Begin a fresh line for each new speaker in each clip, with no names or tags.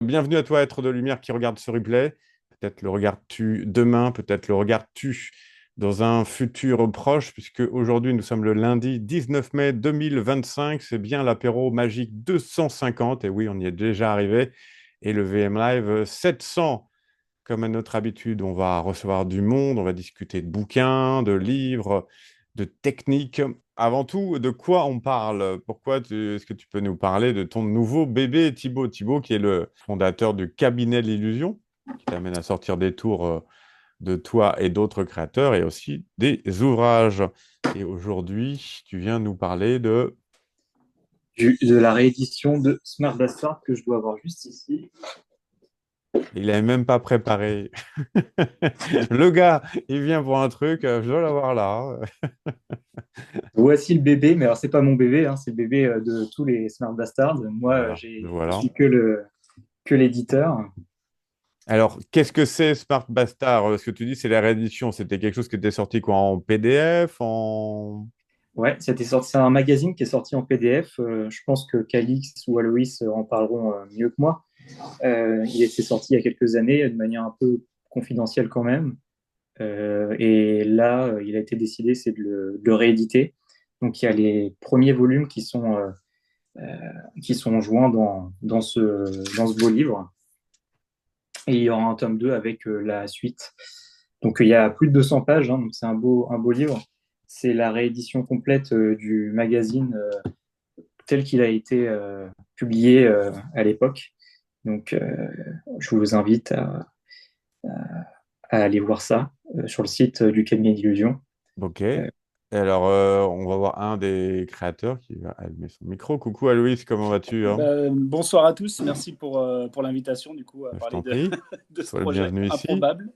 Bienvenue à toi, être de lumière qui regarde ce replay. Peut-être le regardes-tu demain, peut-être le regardes-tu dans un futur proche, puisque aujourd'hui nous sommes le lundi 19 mai 2025. C'est bien l'apéro magique 250. Et oui, on y est déjà arrivé. Et le VM Live 700. Comme à notre habitude, on va recevoir du monde, on va discuter de bouquins, de livres, de techniques. Avant tout, de quoi on parle? Est-ce que tu peux nous parler de ton nouveau bébé, Thibaut? Thibaut, qui est le fondateur du cabinet de l'illusion, qui t'amène à sortir des tours de toi et d'autres créateurs, et aussi des ouvrages. Et aujourd'hui, tu viens nous parler de...
De la réédition de Smart Bastard que je dois avoir juste ici.
Il n'est même pas préparé. Le gars, il vient pour un truc, je dois l'avoir là.
Voici le bébé, mais alors c'est pas mon bébé, hein, c'est le bébé de tous les Smart Bastards. Moi,
Voilà,
je
voilà.
suis que l'éditeur.
Alors, qu'est-ce que c'est Smart Bastard? Ce que tu dis, c'est la réédition. C'était quelque chose qui était sorti quoi, en PDF, en...
Ouais, c'était sorti, c'est un magazine qui est sorti en PDF. Je pense que Calix ou Aloïs en parleront mieux que moi. Il était sorti il y a quelques années de manière un peu confidentielle quand même. Et là, il a été décidé, c'est de le rééditer. Donc il y a les premiers volumes qui sont joints dans ce beau livre. Et il y aura un tome 2 avec la suite. Donc il y a plus de 200 pages, hein, donc c'est un beau livre. C'est la réédition complète du magazine tel qu'il a été publié à l'époque. Donc je vous invite à aller voir ça sur le site du cabinet d'illusion.
Ok.
Euh,
Et alors, on va voir un des créateurs qui va allumer son micro. Coucou Aloïs, comment vas-tu, hein?
Bonsoir à tous, merci pour l'invitation du coup à
Je
parler
t'en prie.
de ce
Sois le
projet
bienvenu ici.
improbable.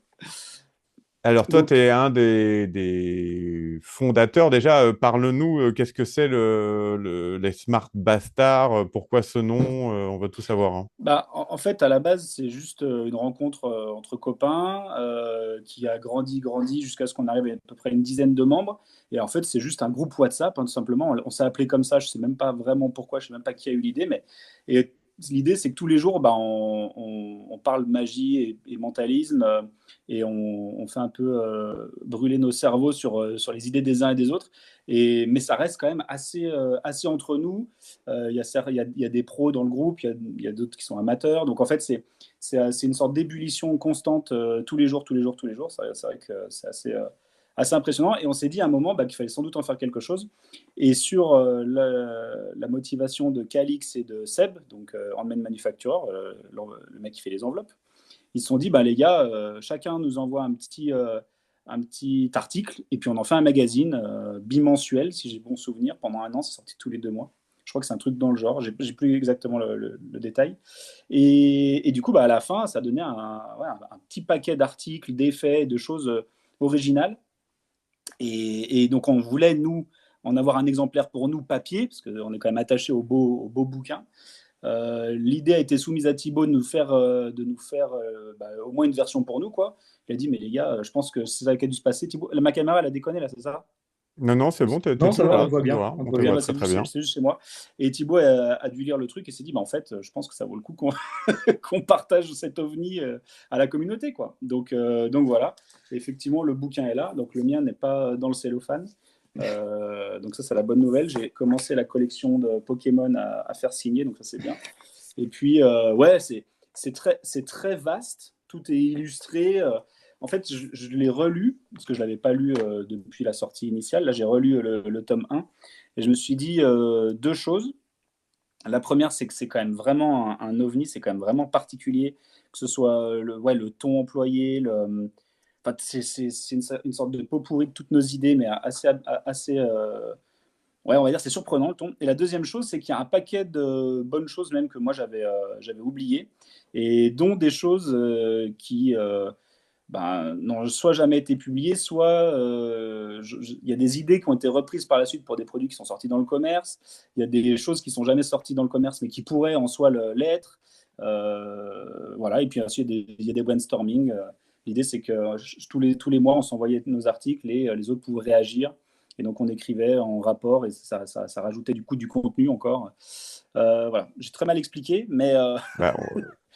Alors, toi, tu
Donc,
es un des fondateurs. Déjà, parle-nous, qu'est-ce que c'est les Smart Bastards? Pourquoi ce nom? On veut tout savoir, hein.
en fait, à la base, c'est juste une rencontre entre copains qui a grandi jusqu'à ce qu'on arrive à peu près une dizaine de membres. Et en fait, c'est juste un groupe WhatsApp, hein, tout simplement. On s'est appelé comme ça, je sais même pas vraiment pourquoi, je sais même pas qui a eu l'idée, mais et l'idée, c'est que tous les jours, on parle magie et mentalisme et on fait un peu brûler nos cerveaux sur les idées des uns et des autres. Mais ça reste quand même assez entre nous. Il y a des pros dans le groupe, il y a d'autres qui sont amateurs. Donc en fait, c'est une sorte d'ébullition constante tous les jours, tous les jours, tous les jours. C'est vrai que c'est assez impressionnant. Et on s'est dit à un moment qu'il fallait sans doute en faire quelque chose. Et sur la motivation de Calix et de Seb, donc Handmade Manufacturer, le mec qui fait les enveloppes, ils se sont dit, bah, les gars, chacun nous envoie un petit article et puis on en fait un magazine bimensuel, si j'ai bon souvenir. Pendant un an, c'est sorti tous les 2 mois. Je crois que c'est un truc dans le genre. J'ai plus exactement le détail. Et du coup, bah, à la fin, ça donnait un petit paquet d'articles, d'effets, de choses originales. Et donc, on voulait, nous, en avoir un exemplaire pour nous, papier, parce qu'on est quand même attaché au beau bouquin. L'idée a été soumise à Thibaut de nous faire au moins une version pour nous, quoi. Il a dit, mais les gars, je pense que c'est ça qui a dû se passer. Thibaut, ma caméra, elle a déconné, là, c'est ça?
Non, non, c'est bon, t'es
non, ça
toujours
va, on
là,
te voit
tu nous
bien.
vois,
On te
on
voit
te
bien.
voit
Bah,
très très bien.
c'est juste chez moi. Et Thibaut a dû lire le truc et s'est dit, bah, en fait, je pense que ça vaut le coup qu'on partage cet ovni à la communauté, quoi. Donc voilà, et effectivement, le bouquin est là. Donc le mien n'est pas dans le cellophane. Donc ça, c'est la bonne nouvelle. J'ai commencé la collection de Pokémon à faire signer, donc ça, c'est bien. Et puis, ouais, c'est très vaste. Tout est illustré. En fait, je l'ai relu, parce que je ne l'avais pas lu depuis la sortie initiale. Là, j'ai relu le tome 1. Et je me suis dit deux choses. La première, c'est que c'est quand même vraiment un ovni, c'est quand même vraiment particulier, que ce soit le ton employé, enfin, c'est une sorte de pot pourri de toutes nos idées, mais assez ouais, on va dire c'est surprenant le ton. Et la deuxième chose, c'est qu'il y a un paquet de bonnes choses même que moi j'avais oubliées, et dont des choses qui n'ont soit jamais été publiées, soit il y a des idées qui ont été reprises par la suite pour des produits qui sont sortis dans le commerce. Il y a des choses qui sont jamais sorties dans le commerce, mais qui pourraient en soi l'être. Voilà. Et puis ensuite, il y a des brainstorming. L'idée, c'est que tous les mois, on s'envoyait nos articles et les autres pouvaient réagir. Et donc, on écrivait en rapport et ça rajoutait du coup du contenu encore. Voilà. J'ai très mal expliqué, mais
Bah,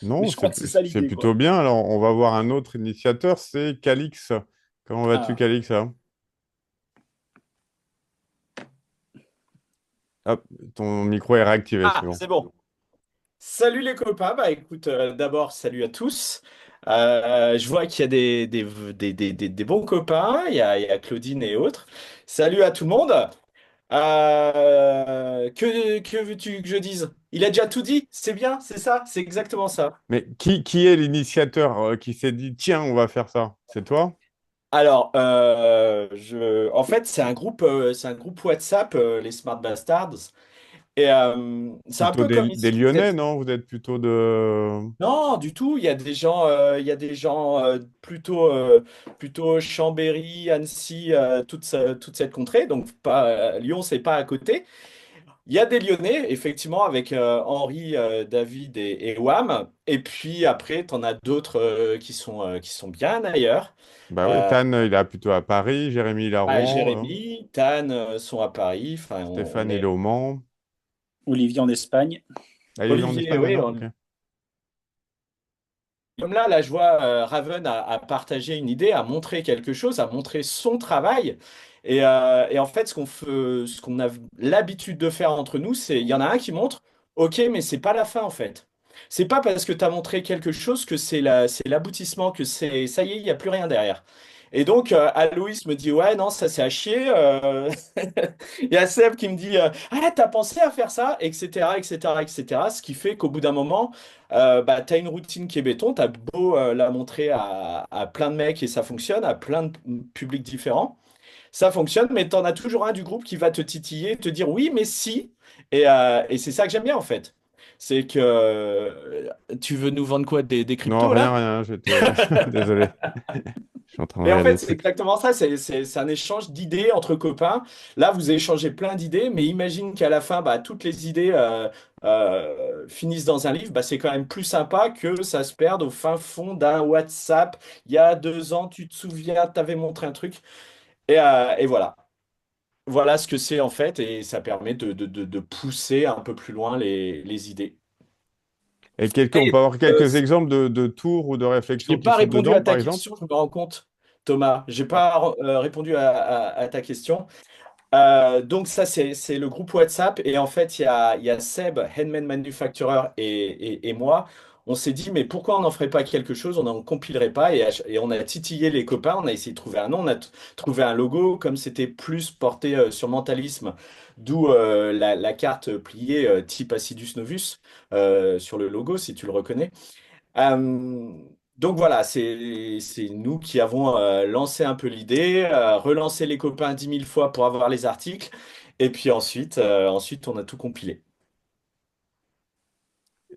Mais
Non,
je crois que c'est ça
c'est
l'idée,
plutôt
quoi.
bien. Alors, on va voir un autre initiateur, c'est Calix. Comment vas-tu,
Ah,
Calix, hein? Hop, ton micro est réactivé, c'est
Ah,
bon.
c'est bon. Salut les copains, bah écoute, d'abord salut à tous. Je vois qu'il y a des bons copains, il y a Claudine et autres. Salut à tout le monde. Que veux-tu que je dise? Il a déjà tout dit, c'est bien, c'est ça, c'est exactement ça.
Mais qui est l'initiateur qui s'est dit, tiens, on va faire ça? C'est toi?
Alors, en fait, c'est un groupe WhatsApp, les Smart Bastards, et c'est un
Plutôt
peu comme
des
ici.
Lyonnais, non? Vous êtes plutôt de...
Non, du tout. Il y a des gens plutôt Chambéry, Annecy, toute cette contrée. Donc pas Lyon, c'est pas à côté. Il y a des Lyonnais, effectivement, avec Henri, David et Wam. Et puis après, tu en as d'autres qui sont bien ailleurs.
Bah oui,
Euh,
Tan, il est plutôt à Paris, Jérémy, il est à Rouen, hein.
Jérémy, Tan sont à Paris. Enfin, on
Stéphane, il est
est
au Mans.
Olivier en Espagne.
Ah, il est en
Olivier,
Espagne
oui.
maintenant? Ok.
Comme là, je vois Raven a partagé une idée, a montré quelque chose, a montré son travail. Et en fait, ce qu'on a l'habitude de faire entre nous, c'est, il y en a un qui montre, ok, mais c'est pas la fin en fait. C'est pas parce que tu as montré quelque chose que c'est l'aboutissement, que c'est, ça y est, il n'y a plus rien derrière. Et donc, Aloïs me dit, ouais, non, ça c'est à chier. Il y a Seb qui me dit, ah, t'as pensé à faire ça, etc., etc., etc. Ce qui fait qu'au bout d'un moment, bah, tu as une routine qui est béton, tu as beau la montrer à plein de mecs et ça fonctionne, à plein de publics différents. Ça fonctionne, mais tu en as toujours un du groupe qui va te titiller, te dire oui, mais si. Et c'est ça que j'aime bien en fait. C'est que tu veux nous vendre quoi, des
Non,
cryptos
rien,
là?
rien, j'étais... Désolé, je suis en train de
Mais en
regarder le
fait, c'est
truc.
exactement ça. C'est un échange d'idées entre copains. Là, vous échangez plein d'idées, mais imagine qu'à la fin, bah, toutes les idées finissent dans un livre. Bah, c'est quand même plus sympa que ça se perde au fin fond d'un WhatsApp. Il y a 2 ans, tu te souviens, tu avais montré un truc. Et voilà. Voilà ce que c'est en fait, et ça permet de pousser un peu plus loin les idées.
Et on
Et,
peut avoir
euh,
quelques exemples de tours ou de
Je n'ai
réflexions qui
pas
sont
répondu
dedans,
à
par
ta
exemple?
question, je me rends compte, Thomas. J'ai pas répondu à ta question. Donc ça, c'est le groupe WhatsApp. Et en fait, il y a Seb, Handmade Manufacturer, et moi. On s'est dit, mais pourquoi on n'en ferait pas quelque chose? On n'en compilerait pas. Et on a titillé les copains. On a essayé de trouver un nom. On a trouvé un logo. Comme c'était plus porté sur mentalisme, d'où la carte pliée type Acidus Novus sur le logo, si tu le reconnais. Euh, donc voilà, c'est nous qui avons lancé un peu l'idée, relancé les copains 10 000 fois pour avoir les articles, et puis ensuite on a tout compilé.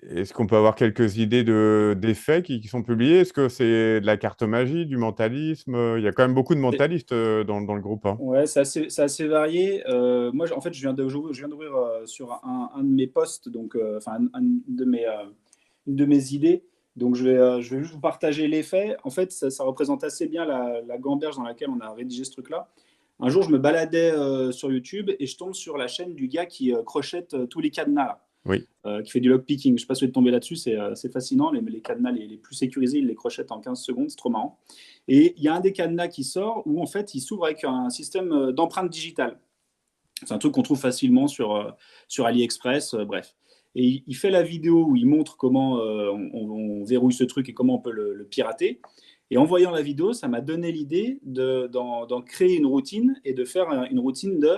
Est-ce qu'on peut avoir quelques idées d'effets qui sont publiés? Est-ce que c'est de la carte magie, du mentalisme? Il y a quand même beaucoup de
C'est-
mentalistes dans le groupe, hein.
Ouais, c'est assez varié. Moi, en fait, je viens d'ouvrir sur un de mes posts, donc, enfin, une de mes idées. Donc, je vais juste vous partager les faits. En fait, ça représente assez bien la gamberge dans laquelle on a rédigé ce truc-là. Un jour, je me baladais sur YouTube et je tombe sur la chaîne du gars qui crochette tous les cadenas, là,
Oui.
qui fait du lockpicking. Je ne sais pas si vous êtes tombé là-dessus, c'est fascinant. Les cadenas les plus sécurisés, il les crochette en 15 secondes, c'est trop marrant. Et il y a un des cadenas qui sort où en fait il s'ouvre avec un système d'empreinte digitale. C'est un truc qu'on trouve facilement sur AliExpress, bref. Et il fait la vidéo où il montre comment on verrouille ce truc et comment on peut le pirater. Et en voyant la vidéo, ça m'a donné l'idée d'en créer une routine et de faire une routine de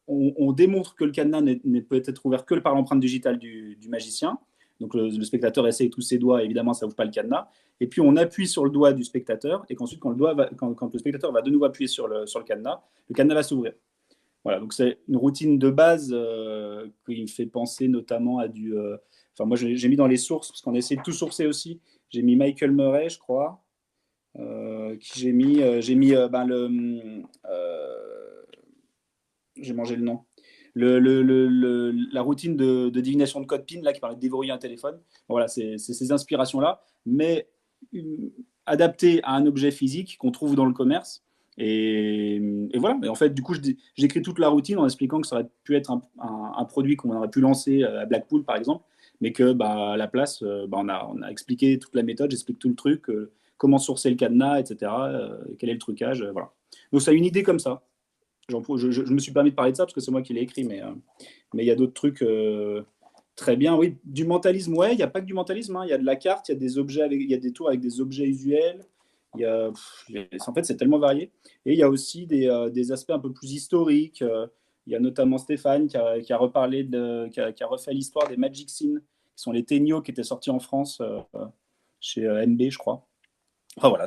on démontre que le cadenas n'est peut-être ouvert que par l'empreinte digitale du magicien. Donc le spectateur essaye tous ses doigts, évidemment, ça n'ouvre pas le cadenas. Et puis on appuie sur le doigt du spectateur, et qu'ensuite, quand le spectateur va de nouveau appuyer sur le cadenas va s'ouvrir. Voilà, donc c'est une routine de base qui me fait penser notamment à du. Enfin, moi, j'ai mis dans les sources, parce qu'on a essayé de tout sourcer aussi. J'ai mis Michael Murray, je crois. Qui j'ai mis ben, j'ai mangé le nom. La routine de divination de code PIN là, qui permet de déverrouiller un téléphone. Bon, voilà, c'est ces inspirations-là, mais adaptées à un objet physique qu'on trouve dans le commerce. Et voilà. Et en fait, du coup, j'écris toute la routine en expliquant que ça aurait pu être un produit qu'on aurait pu lancer à Blackpool, par exemple, mais que à la place, on a expliqué toute la méthode, j'explique tout le truc, comment sourcer le cadenas, etc., quel est le trucage, voilà. Donc, ça a une idée comme ça. Je me suis permis de parler de ça parce que c'est moi qui l'ai écrit, mais il y a d'autres trucs très bien. Oui, du mentalisme, ouais, il n'y a pas que du mentalisme, hein. Il y a de la carte, il y a des objets, il y a des tours avec des objets usuels. En fait, c'est tellement varié. Et il y a aussi des aspects un peu plus historiques. Il y a notamment Stéphane qui a reparlé qui a refait l'histoire des Magic Scene, qui sont les Tennios qui étaient sortis en France chez NB, je crois. Enfin voilà.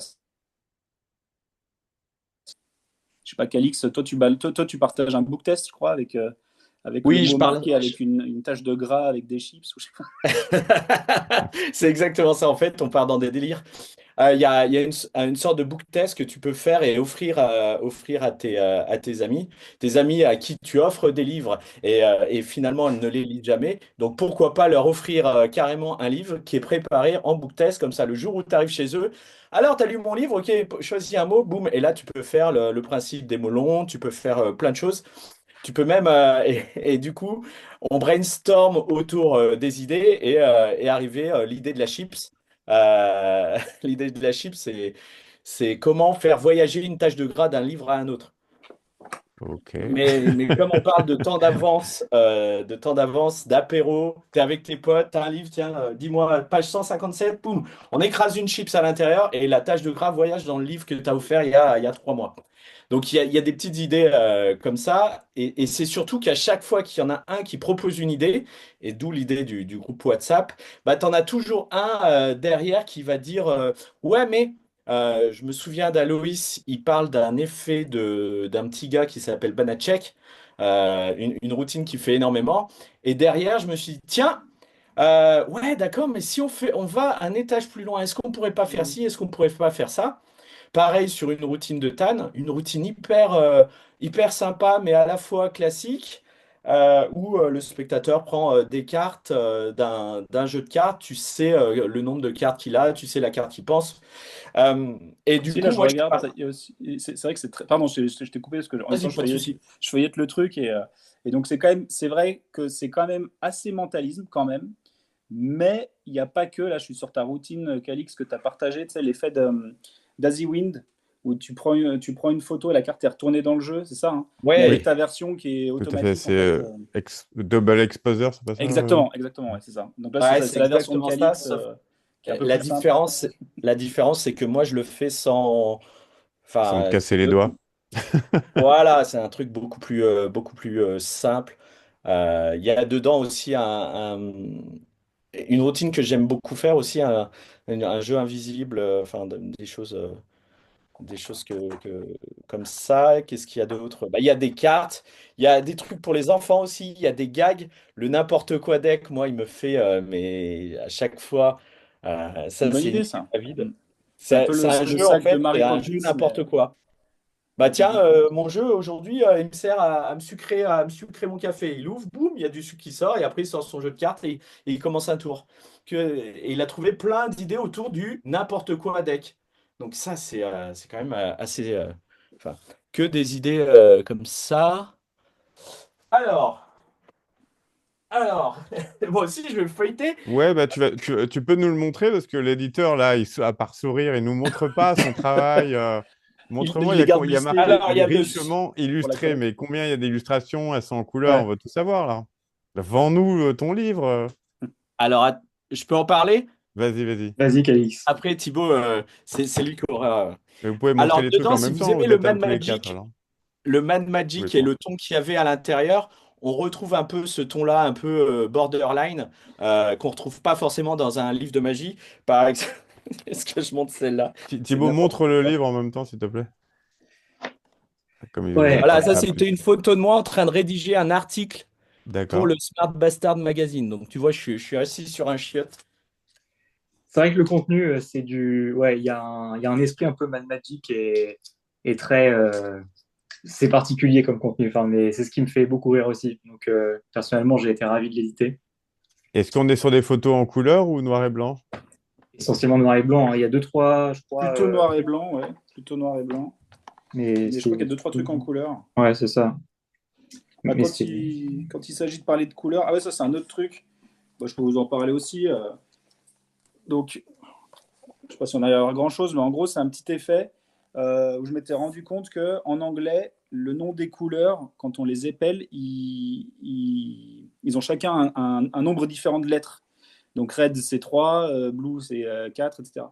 Je sais pas, Calix, toi, tu partages un book test, je crois, avec le
Oui, je
mot
parle.
marqué avec une tache de gras avec des chips. Ou je sais pas.
C'est exactement ça, en fait, on part dans des délires. Il y a une sorte de book test que tu peux faire et offrir à tes amis à qui tu offres des livres et finalement ils ne les lisent jamais. Donc pourquoi pas leur offrir carrément un livre qui est préparé en book test, comme ça le jour où tu arrives chez eux. Alors, tu as lu mon livre, ok, choisis un mot, boum, et là tu peux faire le principe des mots longs, tu peux faire plein de choses. Tu peux même, et du coup, on brainstorm autour des idées et arriver l'idée de la chips. L'idée de la chip, c'est comment faire voyager une tâche de gras d'un livre à un autre.
Ok.
Mais comme on parle de temps d'avance, d'apéro, t'es avec tes potes, t'as un livre, tiens, dis-moi, page 157, boum, on écrase une chips à l'intérieur et la tâche de gras voyage dans le livre que t'as offert il y a 3 mois. Donc il y a des petites idées comme ça et c'est surtout qu'à chaque fois qu'il y en a un qui propose une idée, et d'où l'idée du groupe WhatsApp, bah, t'en as toujours un derrière qui va dire ouais mais je me souviens d'Aloïs, il parle d'un effet d'un petit gars qui s'appelle Banachek, une routine qui fait énormément. Et derrière, je me suis dit, tiens, ouais, d'accord, mais si on va un étage plus loin, est-ce qu'on pourrait pas faire ci, est-ce qu'on pourrait pas faire ça? Pareil sur une routine de Tan, une routine hyper sympa, mais à la fois classique, où le spectateur prend des cartes d'un jeu de cartes, tu sais le nombre de cartes qu'il a, tu sais la carte qu'il pense. Et du
Si, là,
coup,
je
moi,
regarde. Il y a aussi, c'est vrai que c'est très. Pardon, je t'ai coupé parce que en même temps,
vas-y, pas de souci.
je feuillette le truc et donc c'est vrai que c'est quand même assez mentalisme quand même. Mais il n'y a pas que, là je suis sur ta routine, Calix, que tu as partagé, tu sais, l'effet d'Azzy Wind, où tu prends une photo et la carte est retournée dans le jeu, c'est ça, hein. Mais avec
Oui,
Ouais,
ta version qui est
tout à fait.
automatique, en
C'est
fait.
Double Exposure, c'est pas ça?
Exactement, exactement, ouais, c'est ça. Donc là,
ouais,
c'est
c'est
la version de
exactement ça,
Calix
sauf
qui est un peu
la
plus simple.
différence, c'est que moi, je le fais sans.
Sans te
Enfin,
casser les doigts.
voilà, c'est un truc beaucoup plus simple. Il y a dedans aussi une routine que j'aime beaucoup faire aussi, un jeu invisible, enfin, des choses comme ça. Qu'est-ce qu'il y a d'autre? Bah, il y a des cartes, il y a des trucs pour les enfants aussi, il y a des gags. Le n'importe quoi deck, moi, il me fait, mais à chaque fois,
C'est une
ça,
bonne
c'est une
idée,
idée
ça.
à vide.
C'est un peu
C'est un
le
jeu, en
sac de
fait, c'est
Mary
un jeu
Poppins, mais.
n'importe quoi. Bah
Mm,
tiens,
mm.
mon jeu aujourd'hui, il me sert à me sucrer mon café. Il ouvre, boum, il y a du sucre qui sort, et après il sort son jeu de cartes et il commence un tour. Et il a trouvé plein d'idées autour du n'importe quoi deck. Donc ça, c'est quand même assez... enfin, que des idées comme ça. Alors, alors, moi aussi je vais feuilleter.
Ouais, bah tu peux nous le montrer parce que l'éditeur, là, à part sourire, il nous montre pas son travail. Montre-moi,
Il les garde
il y a
listés
marqué
Alors, il y a dessus.
richement
pour la
illustré,
collecte.
mais combien il y a d'illustrations? Elles sont en couleur, on
Ouais.
veut tout savoir là. Vends-nous ton livre.
Alors, je peux en parler?
Vas-y, vas-y.
Vas-y, Calix.
Après, Thibaut, c'est lui qui aura...
Mais vous pouvez montrer
Alors,
les trucs
dedans,
en
si
même
vous
temps,
aimez
vous êtes tous les quatre alors.
Le Man
Oui,
Magic et
quoi.
le ton qu'il y avait à l'intérieur, on retrouve un peu ce ton-là, un peu borderline, qu'on retrouve pas forcément dans un livre de magie. Par exemple, est-ce que je montre celle-là? C'est
Thibaut,
n'importe
montre le
quoi.
livre en même temps, s'il te plaît. Comme il vous a
Ouais.
Voilà,
pas
ça
appris.
c'était une photo de moi en train de rédiger un article pour
D'accord.
le Smart Bastard Magazine. Donc tu vois, je suis assis sur un chiotte.
C'est vrai que le contenu, c'est du. Ouais, il y a un esprit un peu Mad Magic et très. C'est particulier comme contenu. Enfin, mais c'est ce qui me fait beaucoup rire aussi. Donc, personnellement, j'ai été ravi de l'éditer.
Est-ce qu'on est sur des photos en couleur ou noir et blanc?
Essentiellement noir et blanc, hein. Il y a deux, trois, je crois.
Plutôt noir et blanc, ouais. Plutôt noir et blanc.
Mais
Mais je crois qu'il y a deux, trois trucs en couleur.
Ouais, c'est ça.
Bah,
Mais c'est.
quand il s'agit de parler de couleur, ah ouais, ça c'est un autre truc Moi, je peux vous en parler aussi. Donc, je ne sais pas si on a grand-chose, mais en gros, c'est un petit effet où je m'étais rendu compte qu'en anglais, le nom des couleurs, quand on les épelle, ils ont chacun un nombre différent de lettres. Donc red c'est 3, blue c'est 4, etc.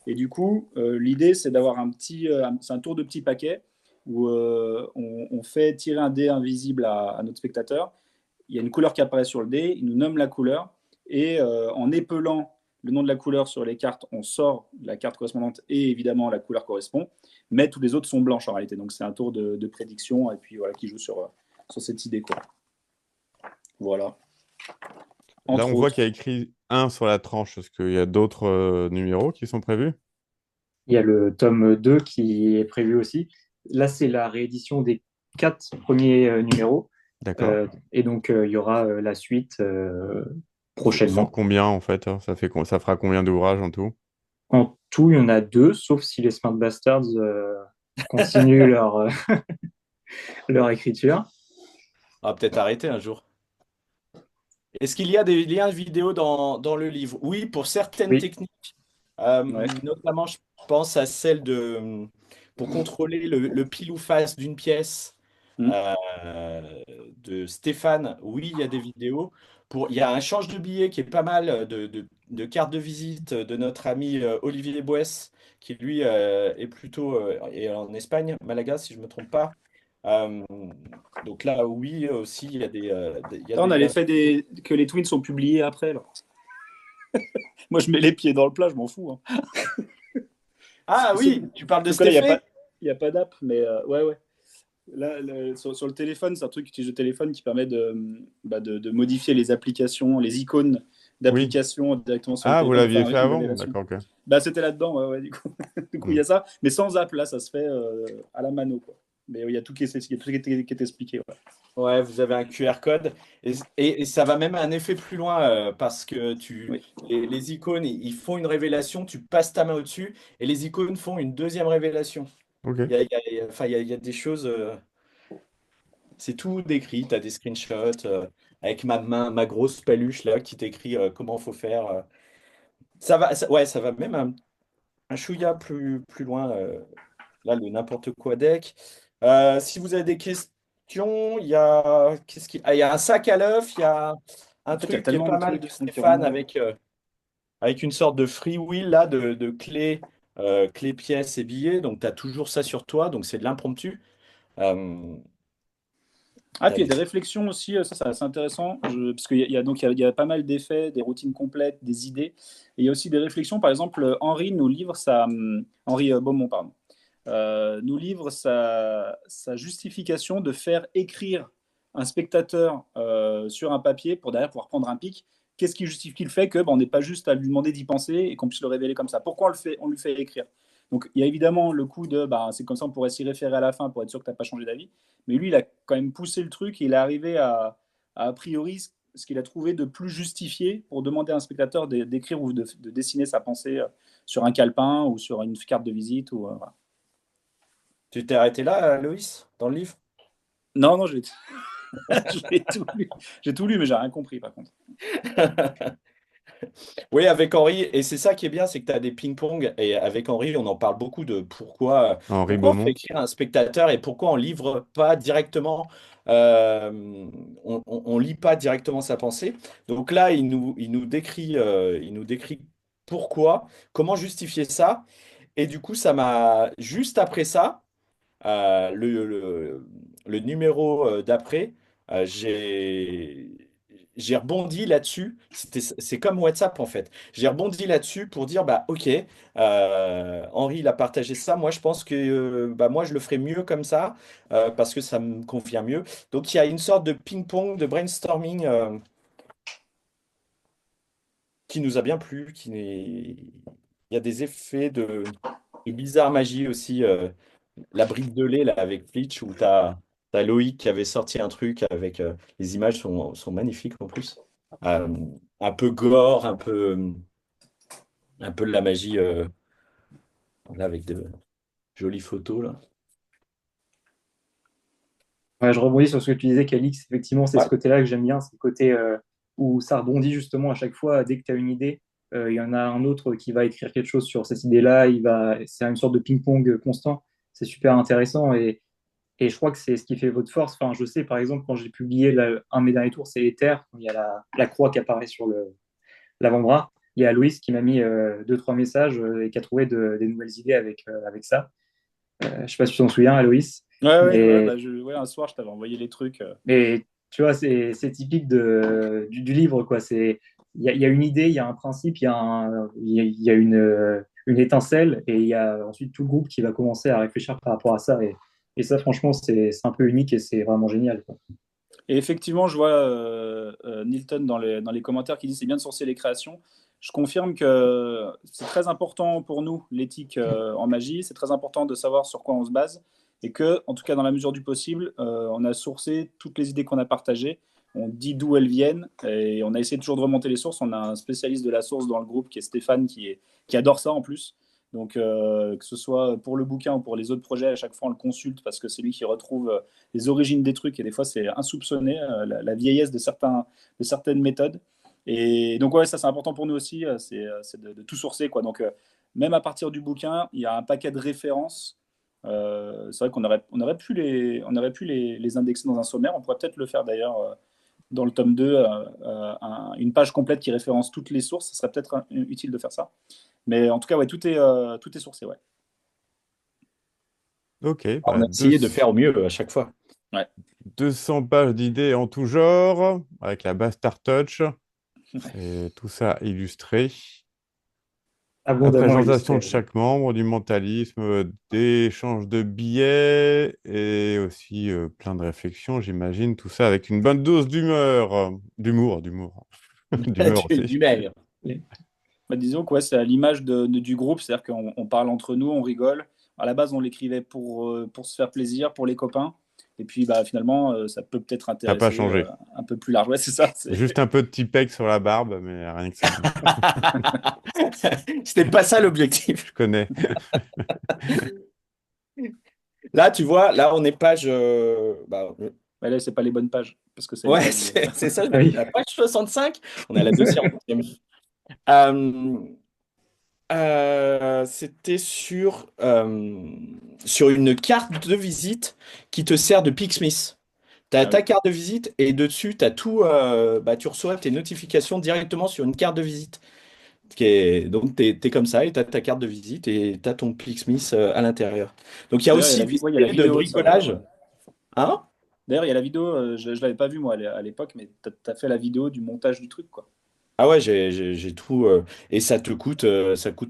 Et du coup, l'idée c'est d'avoir c'est un tour de petit paquet où on fait tirer un dé invisible à notre spectateur. Il y a une couleur qui apparaît sur le dé, il nous nomme la couleur, et en épelant le nom de la couleur sur les cartes, on sort la carte correspondante et évidemment la couleur correspond, mais tous les autres sont blanches en réalité. Donc c'est un tour de prédiction et puis voilà qui joue sur cette idée quoi. Voilà.
Là,
Entre
on voit
autres.
qu'il y a écrit 1 sur la tranche. Est-ce qu'il y a d'autres numéros qui sont prévus?
Il y a le tome 2 qui est prévu aussi. Là, c'est la réédition des 4 premiers numéros.
D'accord.
Et donc, il y aura la suite
Sur
prochainement.
combien, en fait, hein, ça fera combien d'ouvrages en tout?
En tout, il y en a 2, sauf si les Smart Bastards continuent leur écriture.
On va peut-être arrêter un jour. Est-ce qu'il y a des liens vidéo dans le livre? Oui, pour certaines
Oui,
techniques,
Ouais.
notamment je pense à celle pour contrôler le pile ou face d'une pièce
Mm.
de Stéphane. Oui, il y a des vidéos. Il y a un change de billet qui est pas mal de carte de visite de notre ami Olivier Boès, qui lui est plutôt est en Espagne, Malaga, si je ne me trompe pas. Euh, donc là, oui, aussi, il y a
On
des
a
liens.
l'effet que les tweets sont publiés après. Là. Moi, je mets les pieds dans le plat, je m'en fous. Hein.
Ah oui, tu parles de
Sauf que là, il n'y a
Stéphane?
pas, il y a pas d'app, mais ouais, ouais. Là, sur le téléphone, c'est un truc utilise le téléphone qui permet de modifier les applications, les icônes
Oui.
d'applications directement sur le
Ah, vous
téléphone,
l'aviez
enfin
fait
avec une
avant?
révélation.
D'accord, ok.
Bah, c'était là-dedans, ouais, ouais, du coup. Du coup, il y
Hmm.
a ça, mais sans app, là, ça se fait à la mano, quoi. Mais il y a tout il y a tout qui est expliqué, ouais.
Ouais, vous avez un QR code et ça va même un effet plus loin parce que
Oui.
les icônes, ils font une révélation, tu passes ta main au-dessus et les icônes font une deuxième révélation.
Ok.
Enfin, il y a des choses, c'est tout décrit, tu as des screenshots avec ma main, ma grosse paluche là qui t'écrit comment faut faire. Ouais, ça va même un chouïa plus loin, là, le n'importe quoi deck. Si vous avez des questions, il y a un sac à l'œuf, il y a un
En fait, il y a
truc qui est
tellement de
pas mal
trucs
de
qui
Stéphane
remontent.
avec une sorte de freewheel là, de clés, clés, pièces et billets. Donc, tu as toujours ça sur toi, donc c'est de l'impromptu. Euh,
Ah,
t'as
puis il y a
des-
des réflexions aussi, ça c'est assez intéressant, parce qu'il y a pas mal d'effets, des routines complètes, des idées. Et il y a aussi des réflexions, par exemple, Henri nous livre Henri Beaumont, pardon, nous livre sa justification de faire écrire un spectateur sur un papier pour derrière pouvoir prendre un pic. Qu'est-ce qui justifie le fait que on n'est pas juste à lui demander d'y penser et qu'on puisse le révéler comme ça? Pourquoi on lui fait écrire? Donc il y a évidemment le coup de c'est comme ça on pourrait s'y référer à la fin pour être sûr que tu n'as pas changé d'avis. Mais lui, il a quand même poussé le truc et il est arrivé a priori ce qu'il a trouvé de plus justifié pour demander à un spectateur d'écrire ou de dessiner sa pensée sur un calepin ou sur une carte de visite. Voilà.
Tu t'es arrêté là, Loïs, dans le livre?
Non, non, j'ai tout lu. J'ai tout lu, mais j'ai rien compris par contre.
Oui, avec Henri, et c'est ça qui est bien, c'est que tu as des ping-pong, et avec Henri, on en parle beaucoup de
Henri
pourquoi on fait
Beaumont.
écrire un spectateur et pourquoi on livre pas directement, on lit pas directement sa pensée. Donc là, il nous décrit pourquoi, comment justifier ça, et du coup, juste après ça, euh, le, le, le numéro d'après, j'ai rebondi là-dessus. C'est comme WhatsApp en fait. J'ai rebondi là-dessus pour dire bah ok, Henri il a partagé ça. Moi je pense que bah, moi je le ferai mieux comme ça parce que ça me convient mieux. Donc il y a une sorte de ping-pong, de brainstorming qui nous a bien plu. Il y a des effets de bizarre magie aussi. La brique de lait là, avec Flitch où t'as Loïc qui avait sorti un truc avec les images sont magnifiques en plus. Euh, un peu gore, un peu de la magie là, avec de jolies photos là.
Ouais, je rebondis sur ce que tu disais, Calix. Effectivement, c'est ce
Ouais.
côté-là que j'aime bien, c'est le côté où ça rebondit justement à chaque fois. Dès que tu as une idée, il y en a un autre qui va écrire quelque chose sur cette idée-là. C'est une sorte de ping-pong constant. C'est super intéressant et je crois que c'est ce qui fait votre force. Enfin, je sais, par exemple, quand j'ai publié un de mes derniers tours, c'est Ether. Il y a la croix qui apparaît sur l'avant-bras. Il y a Louis qui m'a mis deux, trois messages et qui a trouvé des nouvelles idées avec ça. Je ne sais pas si tu t'en souviens, Aloïs.
Ouais,
Mais,
ouais, un soir, je t'avais envoyé les trucs.
mais tu vois, c'est typique du livre, quoi. Il y a une idée, il y a un principe, il y a une étincelle, et il y a ensuite tout le groupe qui va commencer à réfléchir par rapport à ça. Et ça, franchement, c'est un peu unique et c'est vraiment génial, quoi.
Et effectivement, je vois Nilton dans les commentaires qui dit c'est bien de sourcer les créations. Je confirme que c'est très important pour nous, l'éthique en magie. C'est très important de savoir sur quoi on se base. Et que, en tout cas, dans la mesure du possible, on a sourcé toutes les idées qu'on a partagées. On dit d'où elles viennent et on a essayé toujours de remonter les sources. On a un spécialiste de la source dans le groupe qui est Stéphane, qui adore ça en plus. Donc, que ce soit pour le bouquin ou pour les autres projets, à chaque fois on le consulte parce que c'est lui qui retrouve les origines des trucs et des fois c'est insoupçonné, la vieillesse de certaines méthodes. Et donc, ouais, ça c'est important pour nous aussi, c'est de tout sourcer, quoi. Donc, même à partir du bouquin, il y a un paquet de références. C'est vrai on aurait pu les indexer dans un sommaire. On pourrait peut-être le faire d'ailleurs dans le tome 2, une page complète qui référence toutes les sources. Ce serait peut-être utile de faire ça. Mais en tout cas, ouais, tout est sourcé, ouais.
Ok,
On a essayé de faire au mieux à chaque fois.
Ouais.
200 pages d'idées en tout genre, avec la Bastard Touch, et tout ça illustré. La
Abondamment
présentation
illustré.
de chaque membre, du mentalisme, des échanges de billets, et aussi plein de réflexions, j'imagine, tout ça avec une bonne dose d'humeur, d'humour, d'humeur aussi.
Du mail.
Bah, disons que ouais, c'est à l'image du groupe, c'est-à-dire qu'on parle entre nous, on rigole. À la base, on l'écrivait pour se faire plaisir, pour les copains. Et puis bah, finalement, ça peut peut-être
Ça n'a pas
intéresser
changé.
un peu plus large. Ouais, c'est ça.
Juste un peu de Tipec sur la barbe, mais rien que ça.
C'était pas ça l'objectif.
Je connais.
Là, tu vois, là, on est page.
Mais là, c'est pas les bonnes pages. Parce que c'est les
Ouais,
pages.
c'est ça.
Ah oui.
La page 65, on est à la 200e. C'était sur une carte de visite qui te sert de Pixsmith. Tu as
Ah
ta
oui.
carte de visite et dessus, tu as tout. Tu reçois tes notifications directement sur une carte de visite. Donc, tu es comme ça et tu as ta carte de visite et tu as ton Pixsmith à l'intérieur. Donc, il y a
D'ailleurs,
aussi des
ouais, il y a la
idées de
vidéo de ça, d'ailleurs.
bricolage. Hein?
D'ailleurs, il y a la vidéo, je ne l'avais pas vue moi à l'époque, mais tu as fait la vidéo du montage du truc, quoi.
Ah ouais, j'ai tout. Et ça coûte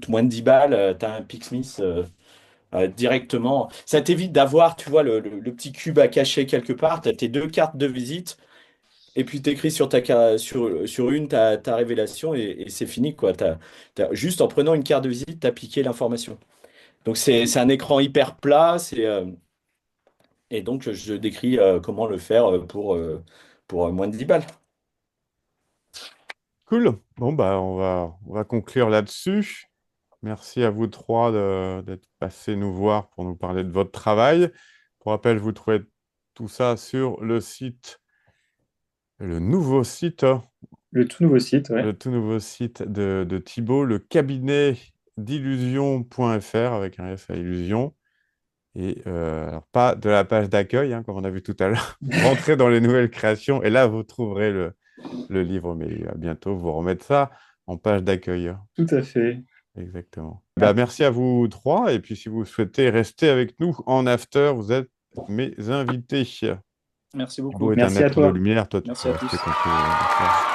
moins de 10 balles. Tu as un Pixsmith directement. Ça t'évite d'avoir, tu vois, le petit cube à cacher quelque part. Tu as tes deux cartes de visite. Et puis t'écris sur une ta révélation et c'est fini, quoi. Juste en prenant une carte de visite, t'as piqué l'information. Donc c'est un écran hyper plat, et donc je décris comment le faire pour moins de 10 balles.
Cool. Bon, bah, on va conclure là-dessus. Merci à vous trois d'être passés nous voir pour nous parler de votre travail. Pour rappel, vous trouvez tout ça sur le nouveau site,
Le tout nouveau site, ouais.
le tout nouveau site de Thibaut, le cabinet d'illusion.fr avec un S à illusion. Et alors, pas de la page d'accueil, hein, comme on a vu tout à l'heure. Rentrez dans les nouvelles créations et là, vous trouverez le livre. Mais à bientôt, vous remettre ça en page d'accueil.
Tout à fait.
Exactement. Bah, merci à vous trois. Et puis, si vous souhaitez rester avec nous en after, vous êtes mes invités.
Merci beaucoup.
Thibaut est un
Merci à
être de
toi.
lumière. Toi, tu
Merci
peux
à tous.
rester quand tu veux.